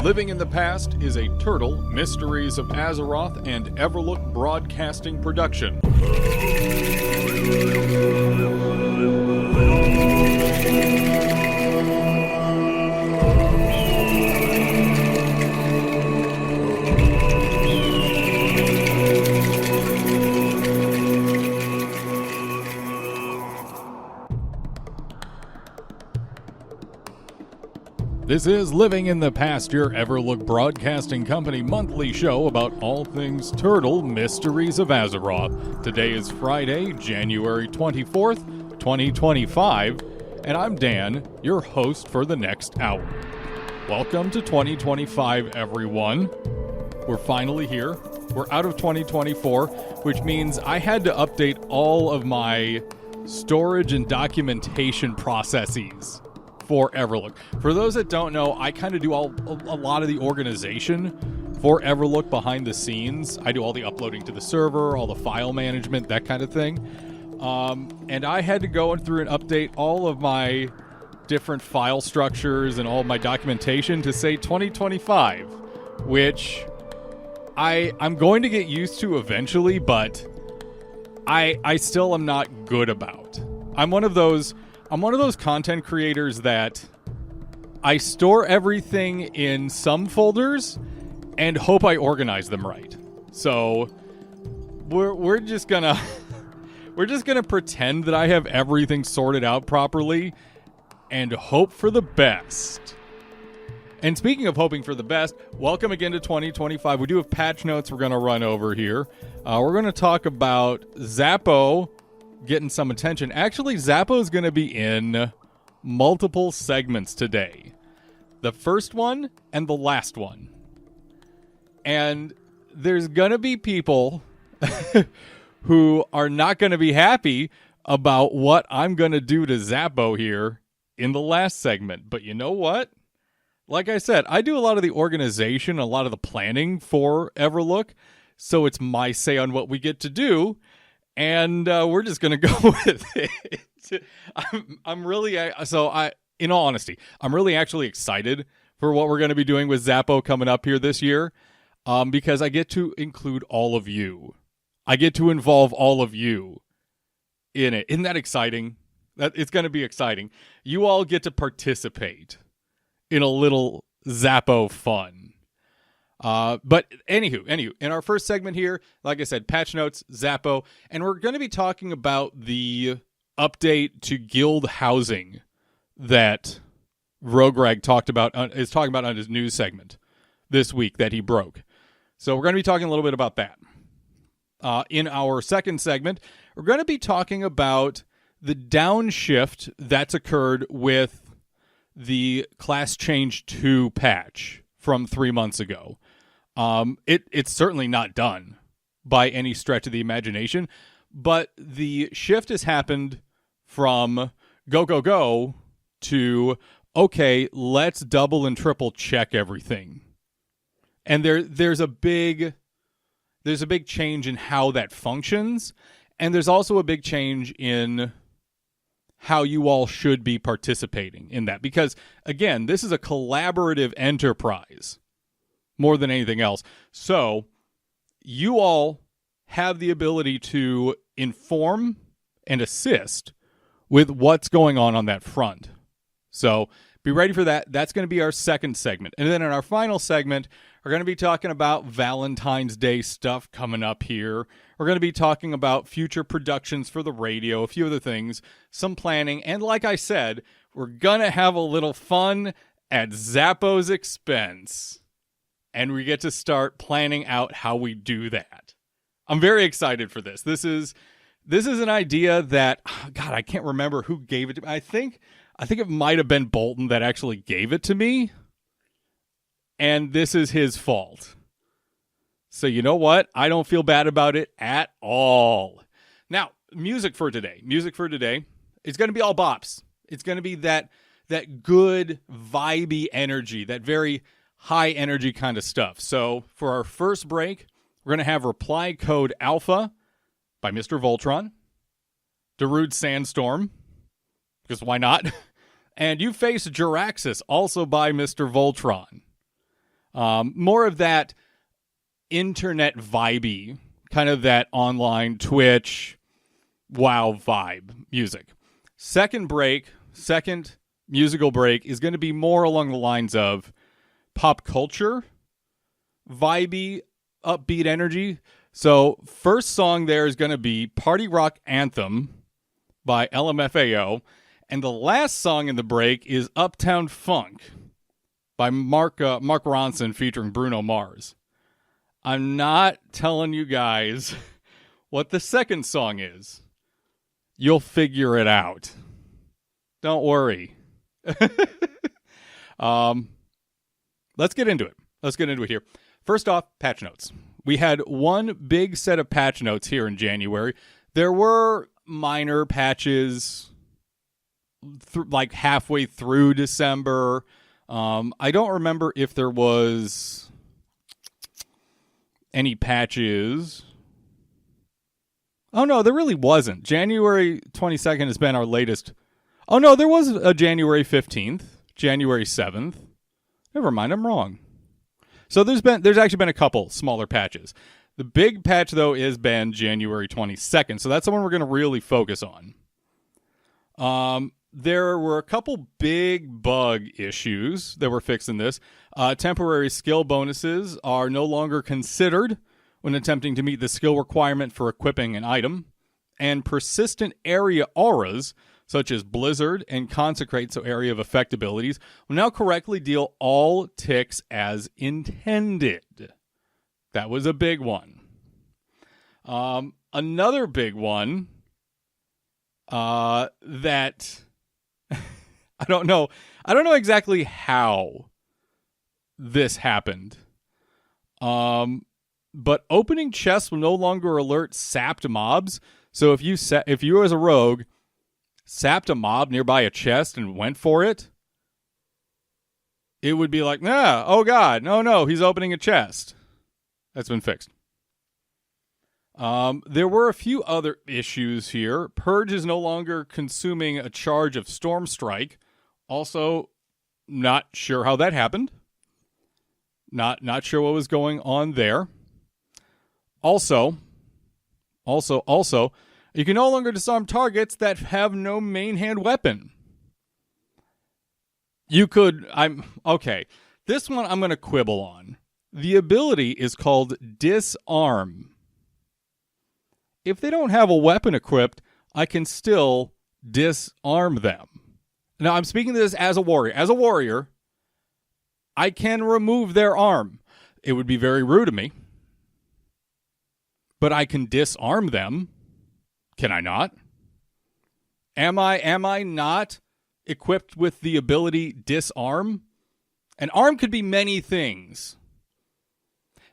Living in the Past is a Turtle, Mysteries of Azeroth, and Everlook Broadcasting production. This is Living in the Past, your Everlook Broadcasting Company monthly show about all things Turtle, Mysteries of Azeroth. Today is Friday, January 24th, 2025, and I'm Dan, your host for the next hour. Welcome to 2025, everyone. We're finally here. We're out of 2024, which means I had to update all of my storage and documentation processes for Everlook. For those that don't know, I kind of do a lot of the organization for Everlook behind the scenes. I do all the uploading to the server, all the file management, that kind of thing. And I had to go through and update all of my different file structures and all of my documentation to say 2025, which I'm going to get used to eventually, but I still am not good about. I'm one of those content creators that I store everything in some folders and hope I organize them right. So we're just gonna pretend that I have everything sorted out properly and hope for the best. And speaking of hoping for the best, welcome again to 2025. We do have patch notes we're gonna run over here. We're gonna talk about Zappo getting some attention. Actually, Zappo is going to be in multiple segments today. The first one and the last one. And there's going to be people who are not going to be happy about what I'm going to do to Zappo here in the last segment. But you know what? Like I said, I do a lot of the organization, a lot of the planning for Everlook, so it's my say on what we get to do. And we're just going to go with it. In all honesty, I'm really actually excited for what we're going to be doing with Zappo coming up here this year, because I get to include all of you. I get to involve all of you in it. Isn't that exciting? It's going to be exciting. You all get to participate in a little Zappo fun. But anywho, in our first segment here, like I said, patch notes, Zappo, and we're going to be talking about the update to guild housing that Rograg is talking about on his news segment this week that he broke. So we're going to be talking a little bit about that. In our second segment, we're going to be talking about the downshift that's occurred with the Class Change 2 patch from 3 months ago. It's certainly not done by any stretch of the imagination, but the shift has happened from go to, okay, let's double and triple check everything. And there's a big change in how that functions, and there's also a big change in how you all should be participating in that. Because, again, this is a collaborative enterprise more than anything else. So you all have the ability to inform and assist with what's going on that front. So be ready for that. That's going to be our second segment. And then in our final segment, we're going to be talking about Valentine's Day stuff coming up here. We're going to be talking about future productions for the radio, a few other things, some planning. And like I said, we're going to have a little fun at Zappo's expense. And we get to start planning out how we do that. I'm very excited for this. This is an idea that, God, I can't remember who gave it to me. I think it might have been Bolton that actually gave it to me. And this is his fault. So you know what? I don't feel bad about it at all. Now, music for today is going to be all bops. It's going to be that good, vibey energy, that very high energy kind of stuff. So for our first break, we're going to have Reply Code Alpha by Mr. Voltron, Darude Sandstorm, because why not? And You Face Jiraxis, also by Mr. Voltron. More of that internet vibey, kind of that online Twitch, wow vibe music. Second musical break is going to be more along the lines of pop culture, vibey, upbeat energy. So first song there is going to be Party Rock Anthem by LMFAO. And the last song in the break is Uptown Funk by Mark Ronson featuring Bruno Mars. I'm not telling you guys what the second song is. You'll figure it out. Don't worry. Let's get into it. Here. First off, patch notes. We had one big set of patch notes here in January. There were minor patches like halfway through December. I don't remember if there was any patches. Oh, no, there really wasn't. January 22nd has been our latest. Oh, no, there was a January 15th, January 7th. Never mind, I'm wrong. So there's actually been a couple smaller patches. The big patch, though, has been January 22nd, so that's the one we're going to really focus on. There were a couple big bug issues that were fixed in this. Temporary skill bonuses are no longer considered when attempting to meet the skill requirement for equipping an item. And persistent area auras, such as Blizzard and Consecrate, so area of effect abilities, will now correctly deal all ticks as intended. That was a big one. Another big one that I don't know exactly how this happened. But opening chests will no longer alert sapped mobs. So if you as a rogue sapped a mob nearby a chest and went for it, it would be like, oh god, no, he's opening a chest. That's been fixed. There were a few other issues here. Purge is no longer consuming a charge of Storm Strike. Also, not sure how that happened. Not sure what was going on there. Also, you can no longer disarm targets that have no main hand weapon. Okay. This one I'm going to quibble on. The ability is called Disarm. If they don't have a weapon equipped, I can still disarm them. Now, I'm speaking to this as a warrior. As a warrior, I can remove their arm. It would be very rude of me. But I can disarm them. Can I not? Am I not equipped with the ability Disarm? An arm could be many things.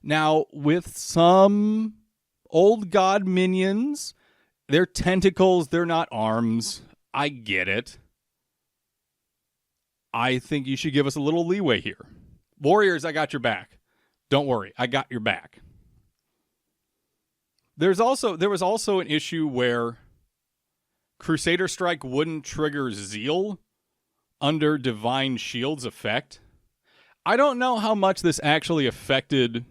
Now, with some old god minions, they're tentacles, they're not arms. I get it. I think you should give us a little leeway here. Warriors, I got your back. Don't worry, I got your back. There was also an issue where Crusader Strike wouldn't trigger Zeal under Divine Shield's effect. I don't know how much this actually affected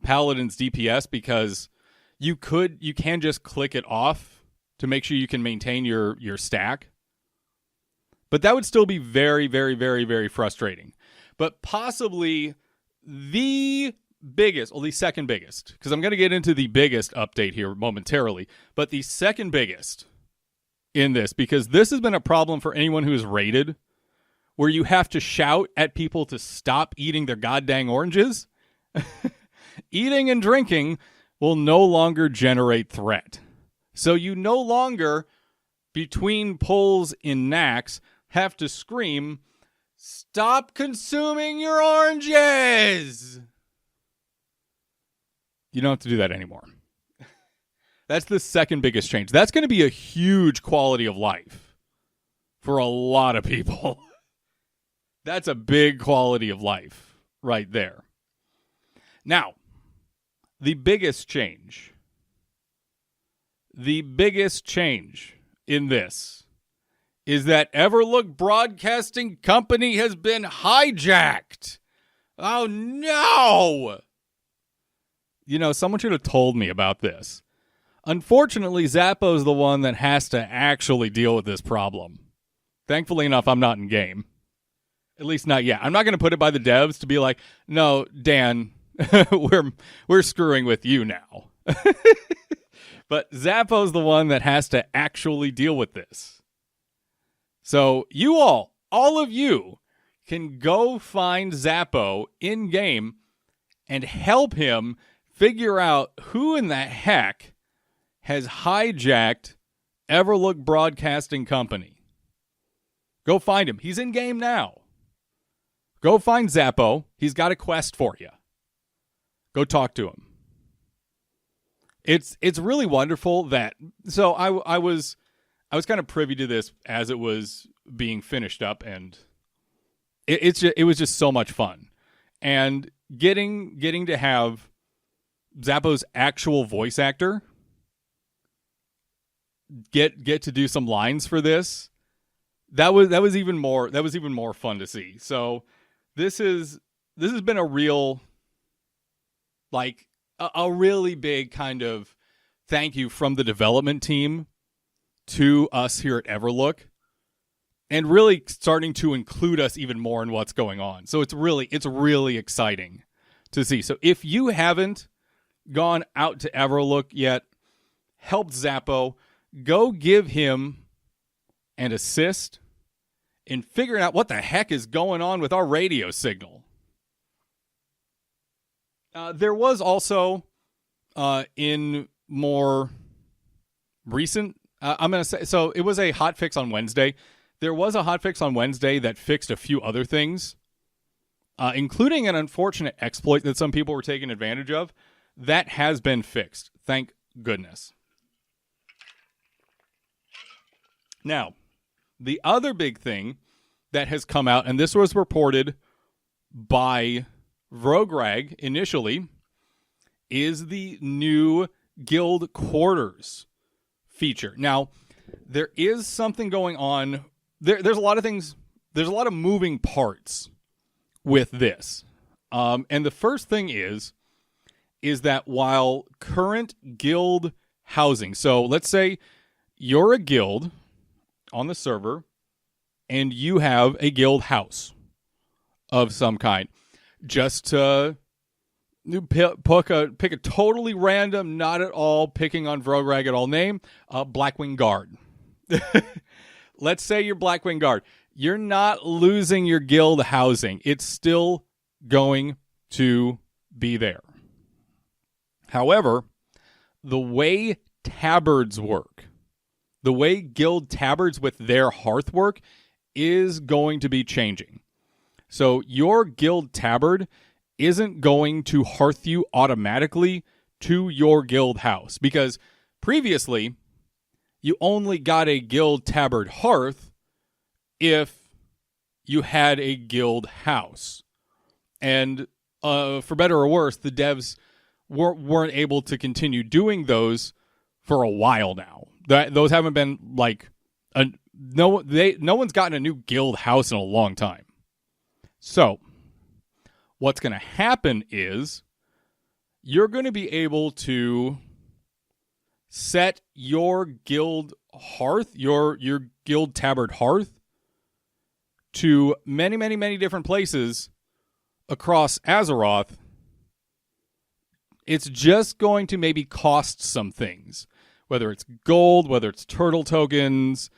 Paladin's DPS because you can just click it off to make sure you can maintain your stack. But that would still be very, very, very, very frustrating. But possibly the second biggest, because I'm going to get into the biggest update here momentarily, but the second biggest in this, because this has been a problem for anyone who is raided, where you have to shout at people to stop eating their goddamn oranges. Eating and drinking will no longer generate threat. So you no longer, between pulls in Nax, have to scream, "Stop consuming your oranges!" You don't have to do that anymore. That's the second biggest change. That's going to be a huge quality of life for a lot of people. That's a big quality of life right there. Now, the biggest change in this is that Everlook Broadcasting Company has been hijacked. Oh, no! You know, someone should have told me about this. Unfortunately, Zappo's the one that has to actually deal with this problem. Thankfully enough, I'm not in game. At least not yet. I'm not going to put it by the devs to be like, no, Dan, we're screwing with you now. But Zappo's the one that has to actually deal with this. So you all of you, can go find Zappo in-game and help him figure out who in the heck has hijacked Everlook Broadcasting Company. Go find him. He's in-game now. Go find Zappo. He's got a quest for you. Go talk to him. It's really wonderful that... So I was kind of privy to this as it was being finished up, and it was just so much fun. And getting to have Zappo's actual voice actor get to do some lines for this, that was even more fun to see. So this has been a real, like, a really big kind of thank you from the development team to us here at Everlook, and really starting to include us even more in what's going on. So it's really exciting to see. So if you haven't gone out to Everlook yet, help Zappo, go give him an assist in figuring out what the heck is going on with our radio signal. There was also, in more recent, I'm going to say, so it was a hotfix on Wednesday. There was a hotfix on Wednesday that fixed a few other things, including an unfortunate exploit that some people were taking advantage of. That has been fixed. Thank goodness. Now, the other big thing that has come out, and this was reported by Vrograg initially, is the new guild quarters feature. Now, there is something going on. There's a lot of things. There's a lot of moving parts with this. And the first thing is that while current guild housing, so let's say you're a guild on the server and you have a guild house of some kind, just to pick a totally random, not at all picking on Vrograg at all name, Blackwing Guard. Let's say you're Blackwing Guard. You're not losing your guild housing. It's still going to be there. However, the way tabards work, the way guild tabards with their hearth work, is going to be changing. So your guild tabard isn't going to hearth you automatically to your guild house, because previously you only got a guild tabard hearth if you had a guild house. And for better or worse, the devs weren't able to continue doing those for a while now. Those haven't been like no one's gotten a new guild house in a long time. So what's going to happen is you're going to be able to set your guild hearth, your guild tabard hearth, to many, many, many different places across Azeroth. It's just going to maybe cost some things, whether it's gold, whether it's turtle tokens.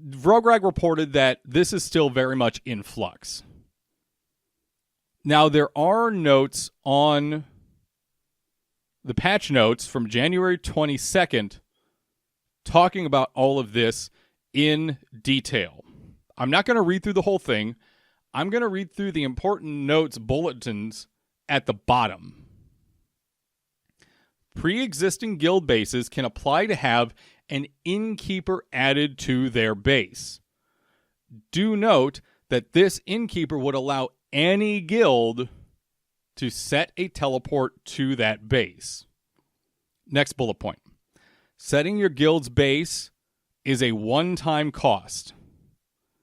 Vrograg reported that this is still very much in flux. Now, there are notes on the patch notes from January 22nd talking about all of this in detail. I'm not going to read through the whole thing. I'm going to read through the important notes bulletins at the bottom. Pre-existing guild bases can apply to have an innkeeper added to their base. Do note that this innkeeper would allow any guild to set a teleport to that base. Next bullet point. Setting your guild's base is a one-time cost.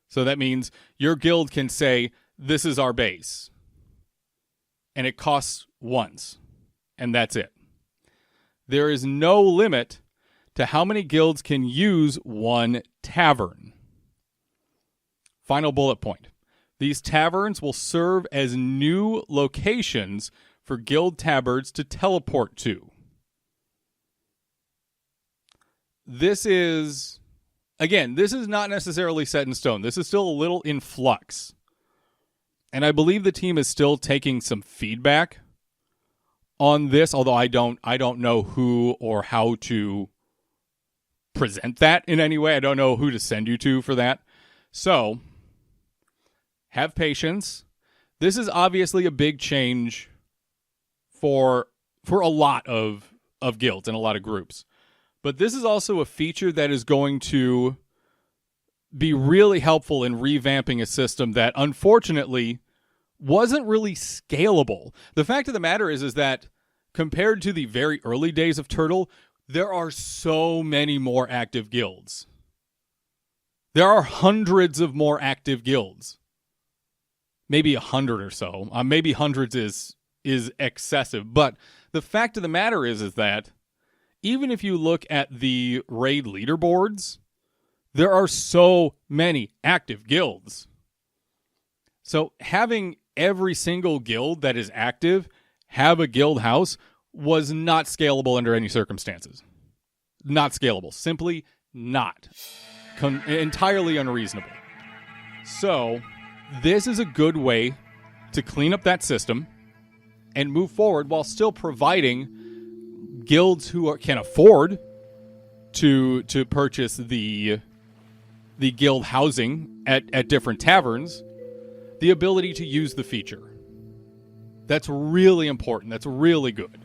So that means your guild can say, this is our base. and it costs once, and that's it. There is no limit to how many guilds can use one tavern. Final bullet point. These taverns will serve as new locations for guild tabards to teleport to. This is not necessarily set in stone. This is still a little in flux. And I believe the team is still taking some feedback on this, although I don't know who or how to present that in any way. I don't know who to send you to for that. So, have patience. This is obviously a big change for a lot of guilds and a lot of groups. But this is also a feature that is going to be really helpful in revamping a system that unfortunately wasn't really scalable. The fact of the matter is that compared to the very early days of Turtle, there are so many more active guilds. There are hundreds of more active guilds. Maybe 100 or so. Maybe hundreds is excessive. But the fact of the matter is that even if you look at the raid leaderboards, there are so many active guilds. So having every single guild that is active have a guild house was not scalable under any circumstances. Not scalable. Simply not. Entirely unreasonable. So this is a good way to clean up that system and move forward while still providing guilds who can afford to purchase the guild housing at different taverns the ability to use the feature. That's really important. That's really good.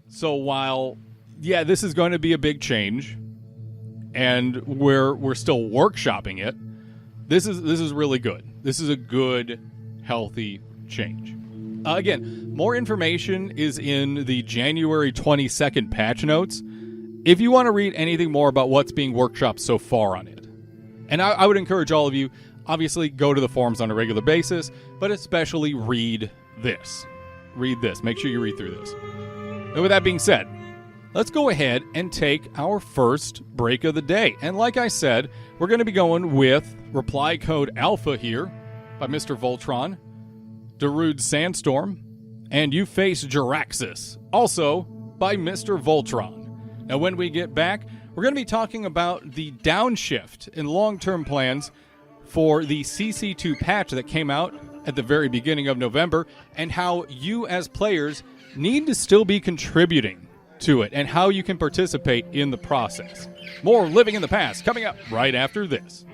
So while, yeah, this is going to be a big change, and we're still workshopping it, this is really good. This is a good, healthy change. Again, more information is in the January 22nd patch notes if you want to read anything more about what's being workshopped so far on it. And I would encourage all of you, obviously, go to the forums on a regular basis, but especially read this. Read this. Make sure you read through this. And with that being said, let's go ahead and take our first break of the day. And like I said, we're going to be going with Reply Code Alpha here by Mr. Voltron, Darude Sandstorm, and You Face Jiraxis, also by Mr. Voltron. Now, when we get back, we're going to be talking about the downshift in long-term plans for the CC2 patch that came out at the very beginning of November, and how you as players need to still be contributing to it, and how you can participate in the process. More Living in the Past coming up right after this.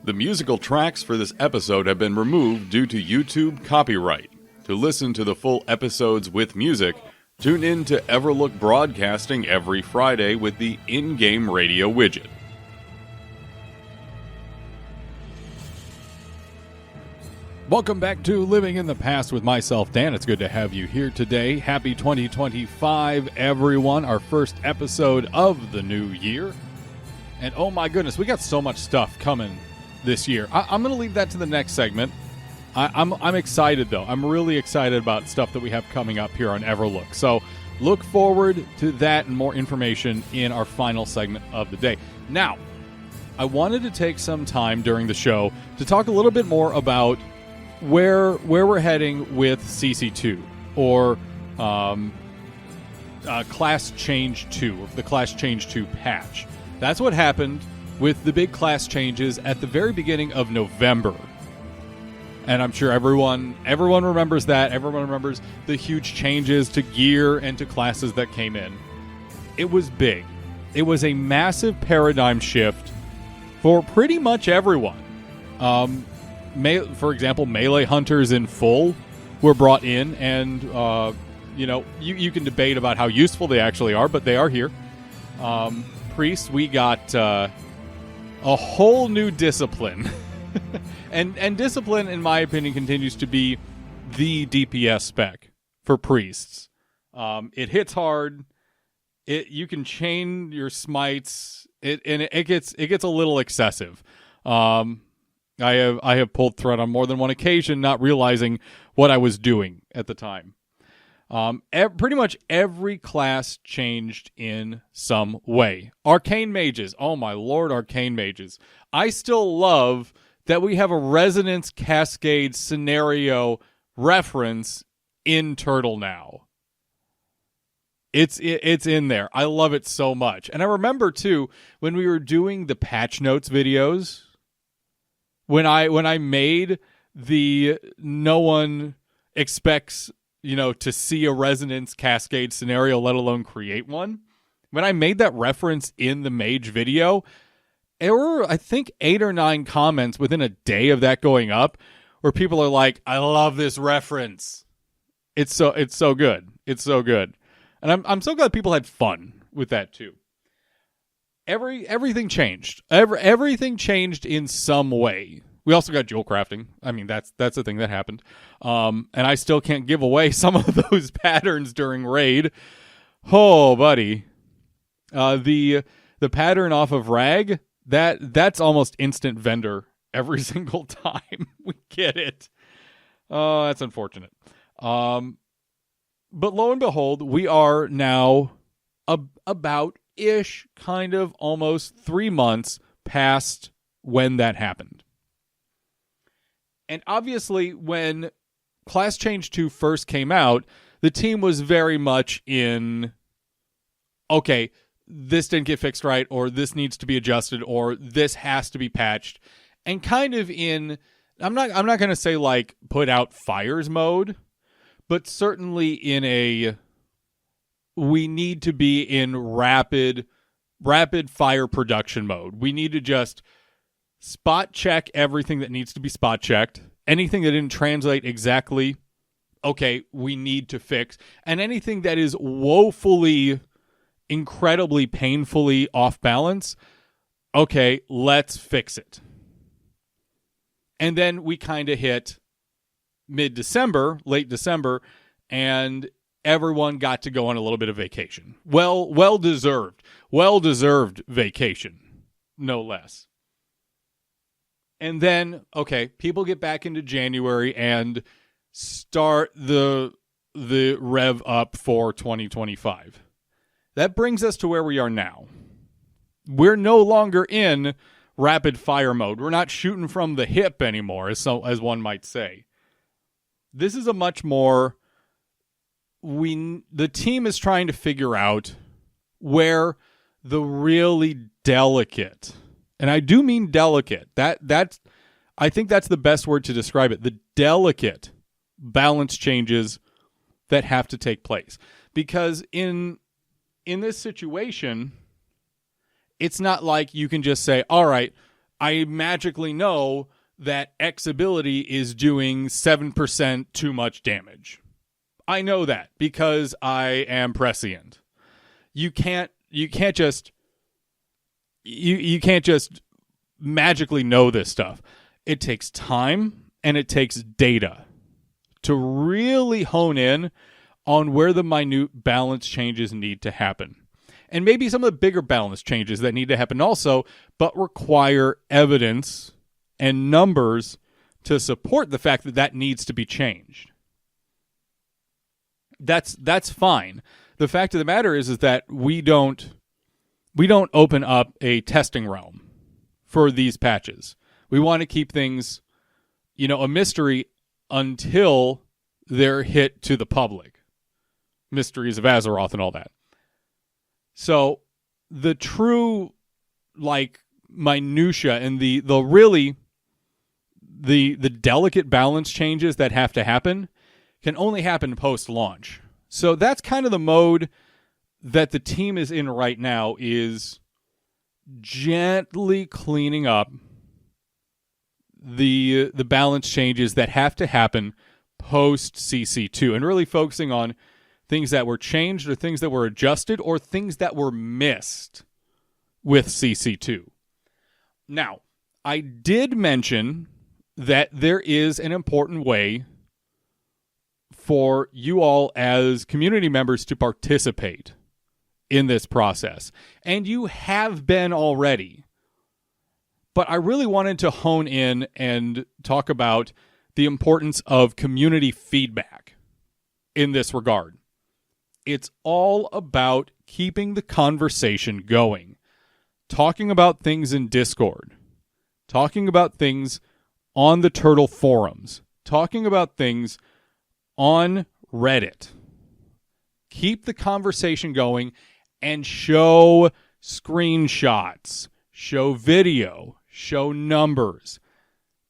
The musical tracks for this episode have been removed due to YouTube copyright. To listen to the full episodes with music, tune in to Everlook Broadcasting every Friday with the in-game radio widget. Welcome back to Living in the Past with myself, Dan. It's good to have you here today. Happy 2025, everyone. Our first episode of the new year. And oh my goodness, we got so much stuff coming this year. I'm going to leave that to the next segment. I'm excited, though. I'm really excited about stuff that we have coming up here on Everlook. So look forward to that and more information in our final segment of the day. Now, I wanted to take some time during the show to talk a little bit more about where we're heading with CC2, or Class Change 2, the Class Change 2 patch. That's what happened with the big class changes at the very beginning of November. And I'm sure everyone remembers that. Everyone remembers the huge changes to gear and to classes that came in. It was big. It was a massive paradigm shift for pretty much everyone. For example, melee hunters in full were brought in, and you can debate about how useful they actually are, but they are here. Priests, we got a whole new discipline. and discipline, in my opinion, continues to be the DPS spec for priests. It hits hard. You can chain your smites. It gets a little excessive. I have pulled thread on more than one occasion, not realizing what I was doing at the time. Pretty much every class changed in some way. Arcane Mages. Oh my lord, Arcane Mages. I still love that we have a Resonance Cascade scenario reference in Turtle now. It's in there. I love it so much. And I remember too when we were doing the patch notes videos, when I made the no one expects, to see a Resonance Cascade scenario, let alone create one. When I made that reference in the Mage video, there were, I think, 8 or 9 comments within a day of that going up where people are like, I love this reference. It's so good. It's so good. And I'm so glad people had fun with that too. Everything changed. Everything changed in some way. We also got jewel crafting. I mean, that's the thing that happened. And I still can't give away some of those patterns during raid. Oh, buddy. The pattern off of Rag, that's almost instant vendor every single time we get it. Oh, that's unfortunate. But lo and behold, we are now about-ish, kind of almost 3 months past when that happened. And obviously, when Class Change 2 first came out, the team was very much in, okay, this didn't get fixed right, or this needs to be adjusted, or this has to be patched. And kind of in, I'm not going to say like put out fires mode, but certainly in a, we need to be in rapid fire production mode. We need to just spot check everything that needs to be spot checked. Anything that didn't translate exactly, okay, we need to fix. And anything that is woefully, incredibly, painfully off balance, okay, let's fix it. And then we kind of hit mid-December, late December, and everyone got to go on a little bit of vacation. Well-deserved vacation, no less. And then, okay, people get back into January and start the rev up for 2025. That brings us to where we are now. We're no longer in rapid fire mode. We're not shooting from the hip anymore, as one might say. This is a much more, the team is trying to figure out where the really delicate, and I do mean delicate, that's I think that's the best word to describe it, the delicate balance changes that have to take place. Because in this situation, it's not like you can just say, all right, I magically know that X ability is doing 7% too much damage. I know that because I am prescient. You can't just magically know this stuff. It takes time and it takes data to really hone in on where the minute balance changes need to happen. And maybe some of the bigger balance changes that need to happen also, but require evidence and numbers to support the fact that that needs to be changed. That's fine. The fact of the matter is that we don't open up a testing realm for these patches. We want to keep things, a mystery until they're hit to the public. Mysteries of Azeroth and all that. So the true, minutia and the delicate balance changes that have to happen can only happen post-launch. So that's kind of the mode that the team is in right now, is gently cleaning up the balance changes that have to happen post-CC2 and really focusing on things that were changed or things that were adjusted or things that were missed with CC2. Now, I did mention that there is an important way for you all as community members to participate in this process. And you have been already. But I really wanted to hone in and talk about the importance of community feedback in this regard. It's all about keeping the conversation going, talking about things in Discord, talking about things on the Turtle forums, talking about things on Reddit. Keep the conversation going and show screenshots, show video, show numbers.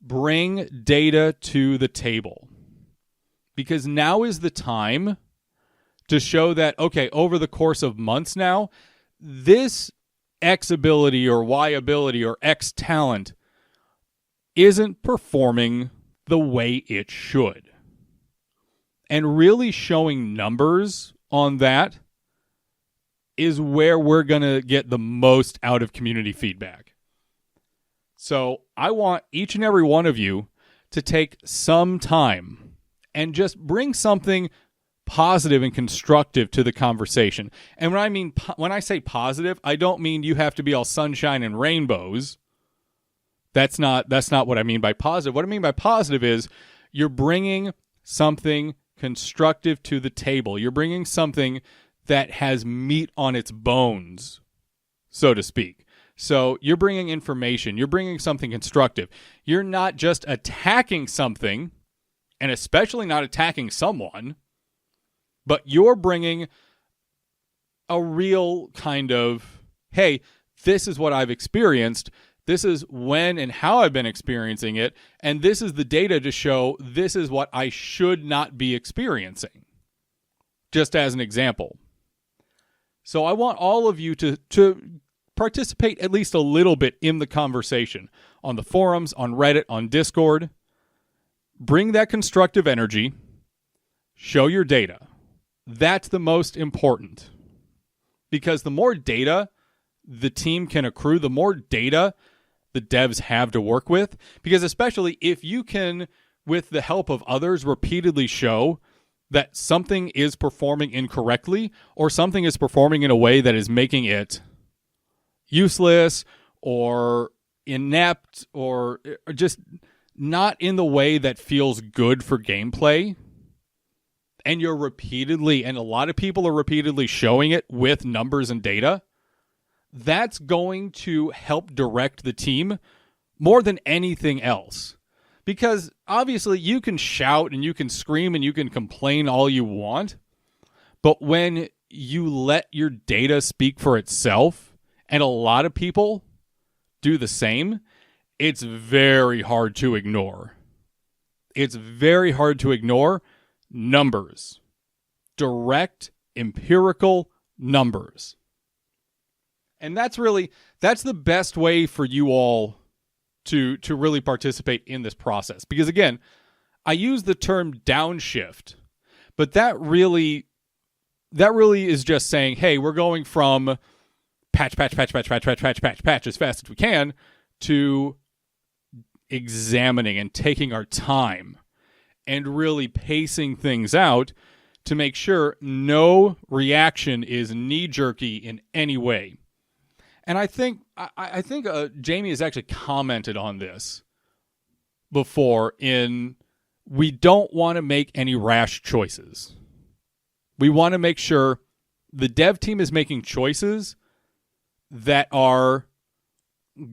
Bring data to the table. Because now is the time to show that, okay, over the course of months now, this X ability or Y ability or X talent isn't performing the way it should. And really showing numbers on that is where we're going to get the most out of community feedback. So I want each and every one of you to take some time and just bring something positive and constructive to the conversation. And when I say positive, I don't mean you have to be all sunshine and rainbows. That's not what I mean by positive. What I mean by positive is you're bringing something constructive to the table. You're bringing something that has meat on its bones, so to speak. So you're bringing information. You're bringing something constructive. You're not just attacking something, and especially not attacking someone, but you're bringing a real kind of, hey, this is what I've experienced. This is when and how I've been experiencing it, and this is the data to show this is what I should not be experiencing, just as an example. So I want all of you to participate at least a little bit in the conversation on the forums, on Reddit, on Discord. Bring that constructive energy. Show your data. That's the most important. Because the more data the team can accrue, the more data the devs have to work with. Because especially if you can, with the help of others, repeatedly show that something is performing incorrectly or something is performing in a way that is making it useless or inept or just not in the way that feels good for gameplay, and you're repeatedly, and a lot of people are repeatedly showing it with numbers and data, that's going to help direct the team more than anything else. Because obviously you can shout and you can scream and you can complain all you want, but when you let your data speak for itself, and a lot of people do the same, it's very hard to ignore. It's very hard to ignore numbers. Direct, empirical numbers. And that's the best way for you all to really participate in this process. Because again, I use the term downshift, but that really is just saying, hey, we're going from patch as fast as we can to examining and taking our time and really pacing things out to make sure no reaction is knee-jerky in any way. And I think Jamie has actually commented on this before we don't want to make any rash choices. We want to make sure the dev team is making choices that are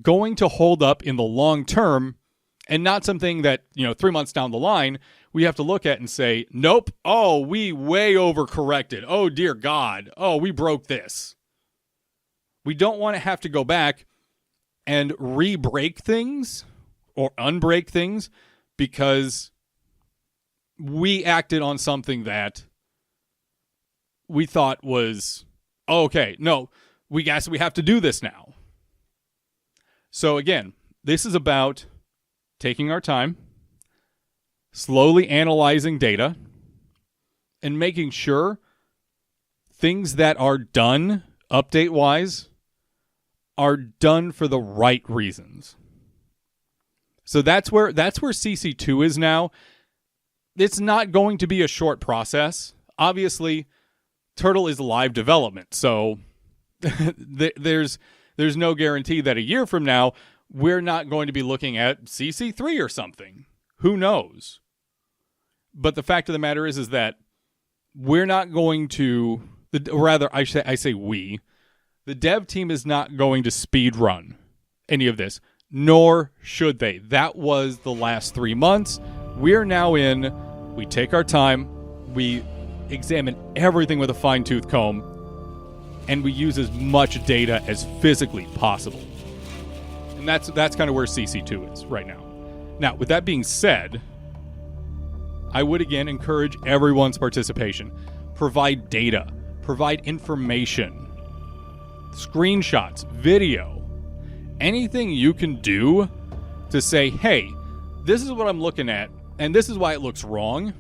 going to hold up in the long term and not something that, 3 months down the line, we have to look at and say, nope, oh, we way overcorrected. Oh, dear God. Oh, we broke this. We don't want to have to go back and re-break things or unbreak things because we acted on something that we thought was, okay, no, we have to do this now. So again, this is about taking our time, slowly analyzing data, and making sure things that are done update-wise are done for the right reasons. So that's where CC2 is now. It's not going to be a short process. Obviously, Turtle is live development, so there's no guarantee that a year from now we're not going to be looking at CC3 or something. Who knows? But the fact of the matter is that we're not going to, I say we, the dev team is not going to speed run any of this, nor should they. That was the last 3 months. We're now we take our time, we examine everything with a fine-tooth comb, and we use as much data as physically possible. And that's kind of where CC2 is right now. Now, with that being said, I would again encourage everyone's participation. Provide data, provide information, screenshots, video, anything you can do to say, hey, this is what I'm looking at, and this is why it looks wrong.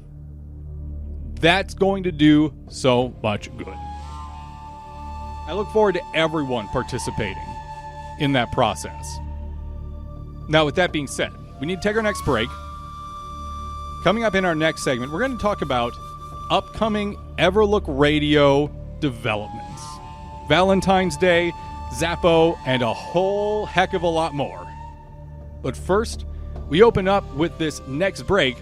That's going to do so much good. I look forward to everyone participating in that process. Now, with that being said, we need to take our next break. Coming up in our next segment, we're going to talk about upcoming Everlook Radio developments. Valentine's Day, Zappo, and a whole heck of a lot more. But first, we open up with this next break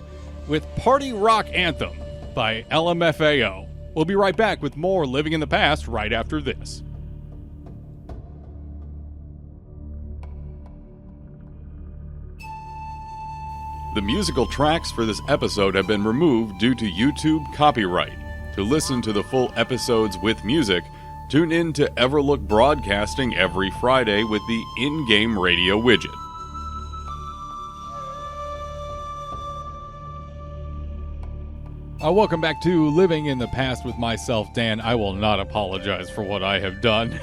with Party Rock Anthem by LMFAO. We'll be right back with more Living in the Past right after this. The musical tracks for this episode have been removed due to YouTube copyright. To listen to the full episodes with music, tune in to Everlook Broadcasting every Friday with the in-game radio widget. Welcome back to Living in the Past with myself, Dan. I will not apologize for what I have done.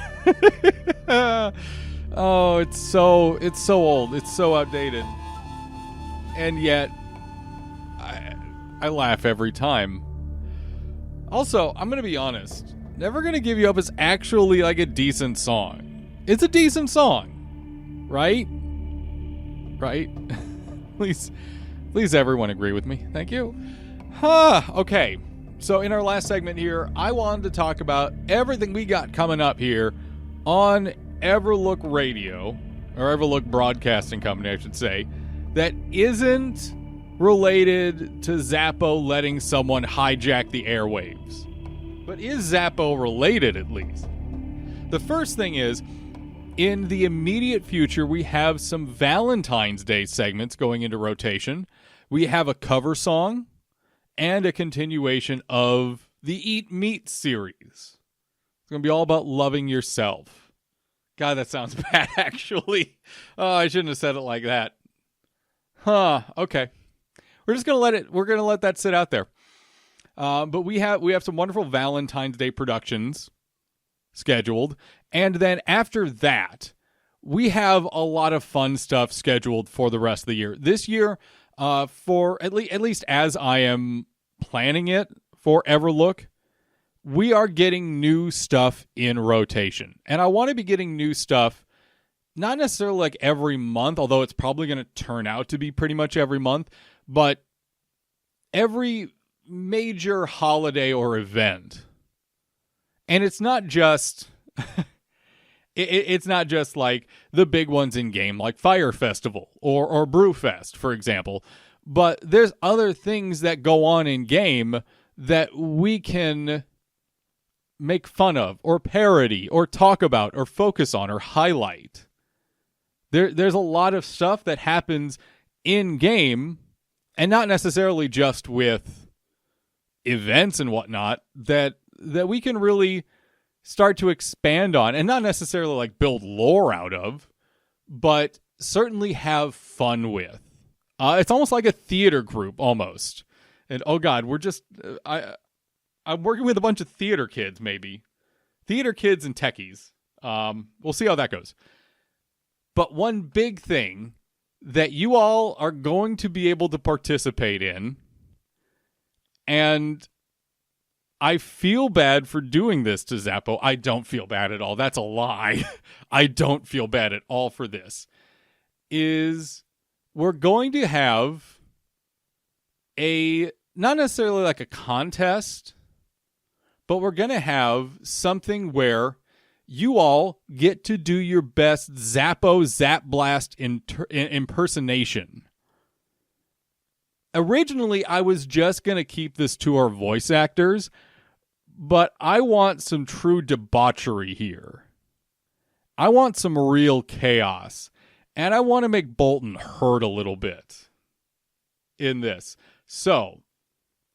Oh, it's so old. It's so outdated. And yet, I laugh every time. Also, I'm going to be honest. Never Gonna Give You Up is actually like a decent song. It's a decent song. Right? Right? Please everyone agree with me. Thank you. Okay. So in our last segment here, I wanted to talk about everything we got coming up here on Everlook Radio, or Everlook Broadcasting Company, I should say, that isn't related to Zappo letting someone hijack the airwaves. But is Zappo related, at least? The first thing is, in the immediate future, we have some Valentine's Day segments going into rotation. We have a cover song and a continuation of the Eat Meat series. It's going to be all about loving yourself. God, that sounds bad, actually. Oh, I shouldn't have said it like that. Okay. We're just going to let that sit out there. But we have some wonderful Valentine's Day productions scheduled. And then after that, we have a lot of fun stuff scheduled for the rest of the year. This year, for at least as I am planning it for Everlook, we are getting new stuff in rotation. And I want to be getting new stuff not necessarily like every month, although it's probably going to turn out to be pretty much every month, but every major holiday or event. And it's not just it's not just like the big ones in game, like Fire Festival or Brewfest, for example. But there's other things that go on in game that we can make fun of or parody or talk about or focus on or highlight. There's a lot of stuff that happens in game, and not necessarily just with events and whatnot, that we can really start to expand on, and not necessarily like build lore out of, but certainly have fun with. It's almost like a theater group almost. And oh God, I'm working with a bunch of theater kids, maybe. Theater kids and techies. We'll see how that goes. But one big thing that you all are going to be able to participate in, and I feel bad for doing this to Zappo. I don't feel bad at all. That's a lie. I don't feel bad at all for this. Is we're going to have not necessarily like a contest, but we're going to have something where you all get to do your best Zappo Zap Blast impersonation. Originally, I was just going to keep this to our voice actors, but I want some true debauchery here. I want some real chaos, and I want to make Bolton hurt a little bit in this. So,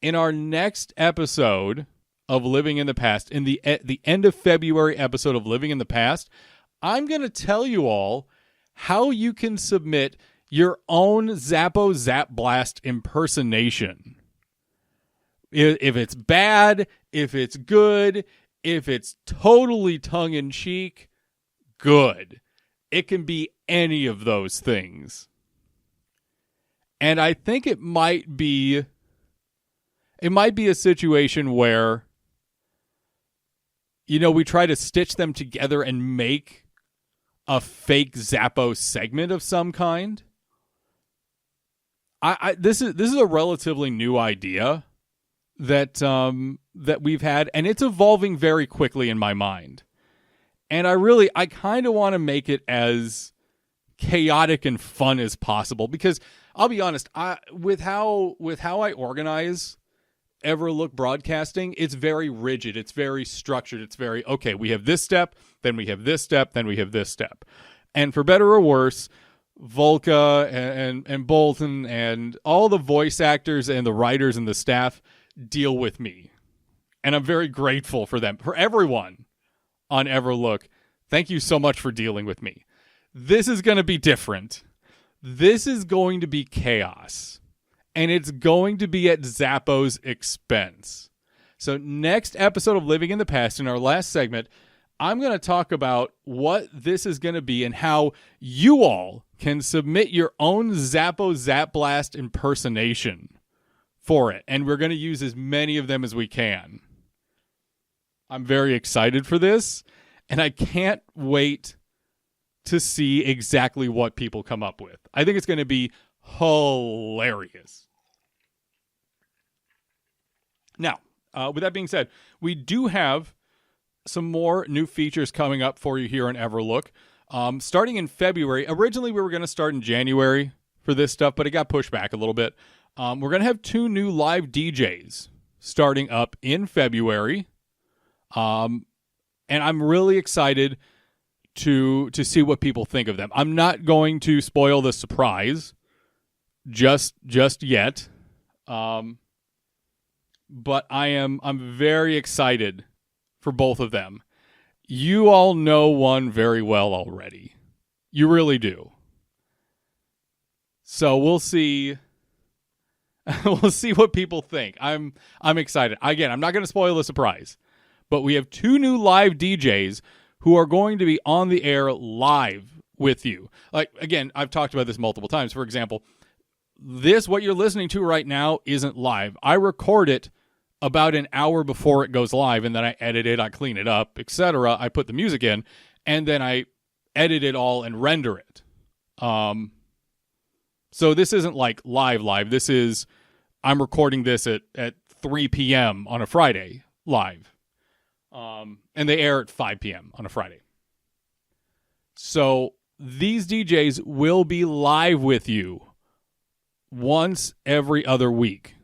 in our next episode of Living in the Past, in the end of February episode of Living in the Past, I'm going to tell you all how you can submit your own Zappo Zap Blast impersonation. If it's bad, if it's good, if it's totally tongue-in-cheek, good. It can be any of those things. And I think it might be a situation where, we try to stitch them together and make a fake Zappo segment of some kind. This is a relatively new idea that we've had, and it's evolving very quickly in my mind. And I kind of want to make it as chaotic and fun as possible, because I'll be honest, with how I organize Everlook Broadcasting, it's very rigid, it's very structured, it's very, okay, we have this step, then we have this step, then we have this step. And for better or worse, Volka and Bolton and all the voice actors and the writers and the staff deal with me. And I'm very grateful for them, for everyone on Everlook. Thank you so much for dealing with me. This is going to be different. This is going to be chaos. And it's going to be at Zappo's expense. So next episode of Living in the Past, in our last segment, I'm going to talk about what this is going to be and how you all can submit your own Zappo Zap Blast impersonation for it. And we're going to use as many of them as we can. I'm very excited for this, and I can't wait to see exactly what people come up with. I think it's going to be hilarious. Now, with that being said, we do have some more new features coming up for you here on Everlook. Starting in February. Originally, we were going to start in January for this stuff, but it got pushed back a little bit. We're going to have 2 new live DJs starting up in February. And I'm really excited to see what people think of them. I'm not going to spoil the surprise just yet. But I'm very excited for both of them. You all know one very well already. You really do. So we'll see. We'll see what people think. I'm excited. Again, I'm not going to spoil the surprise, but we have 2 new live DJs who are going to be on the air live with you. Like, again, I've talked about this multiple times. For example, what you're listening to right now isn't live. I record it about an hour before it goes live, and then I edit it, I clean it up, etc. I put the music in, and then I edit it all and render it. So this isn't like live. This is, I'm recording this at 3 p.m. on a Friday live. And they air at 5 p.m. on a Friday. So these DJs will be live with you once every other week.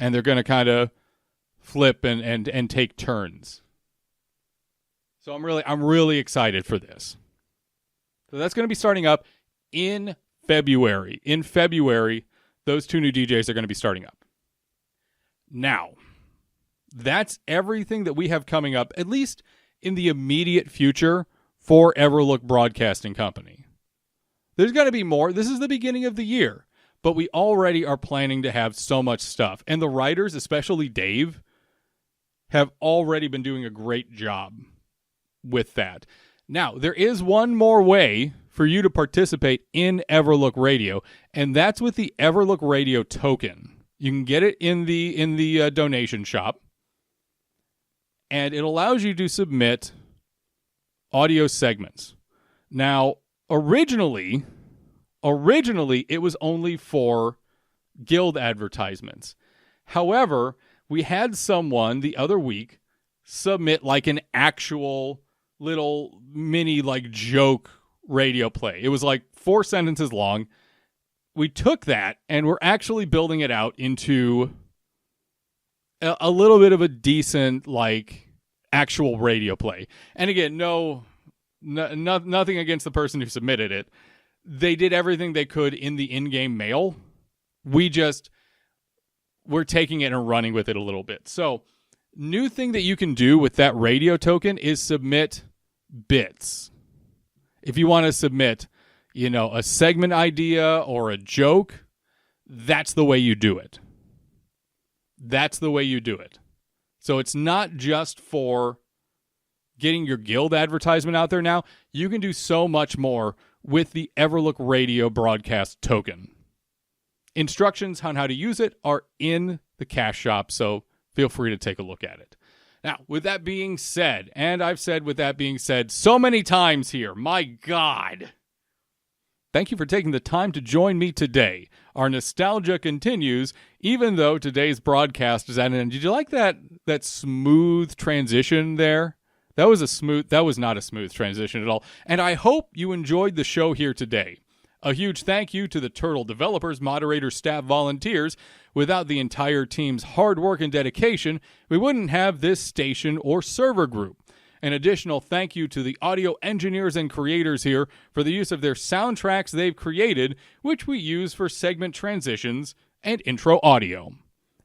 And they're going to kind of flip and take turns. So I'm really excited for this. So that's going to be starting up in February. In February, those 2 new DJs are going to be starting up. Now, that's everything that we have coming up, at least in the immediate future, for Everlook Broadcasting Company. There's going to be more. This is the beginning of the year, but we already are planning to have so much stuff. And the writers, especially Dave, have already been doing a great job with that. Now, there is one more way for you to participate in Everlook Radio, and that's with the Everlook Radio token. You can get it in the donation shop, and it allows you to submit audio segments. Now, originally it was only for guild advertisements. However, we had someone the other week submit like an actual little mini like joke radio play. It was like 4 sentences long. We took that and we're actually building it out into a little bit of a decent like actual radio play. And again, nothing against the person who submitted it. They did everything they could in the in-game mail. We're taking it and running with it a little bit. So, new thing that you can do with that radio token is submit bits. If you want to submit, a segment idea or a joke, that's the way you do it. That's the way you do it. So it's not just for getting your guild advertisement out there now. You can do so much more with the Everlook Radio Broadcast token. Instructions on how to use it are in the cash shop, so feel free to take a look at it. Now, with that being said, and I've said with that being said so many times here, my God, thank you for taking the time to join me today. Our nostalgia continues, even though today's broadcast is at an end. Did you like that smooth transition there? That was not a smooth transition at all. And I hope you enjoyed the show here today. A huge thank you to the Turtle developers, moderators, staff, volunteers. Without the entire team's hard work and dedication, we wouldn't have this station or server group. An additional thank you to the audio engineers and creators here for the use of their soundtracks they've created, which we use for segment transitions and intro audio.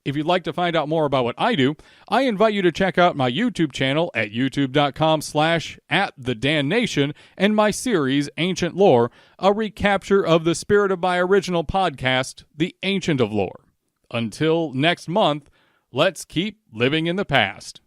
If you'd like to find out more about what I do, I invite you to check out my YouTube channel at youtube.com/@TheDanNation and my series, Ancient Lore, a recapture of the spirit of my original podcast, The Ancient of Lore. Until next month, let's keep living in the past.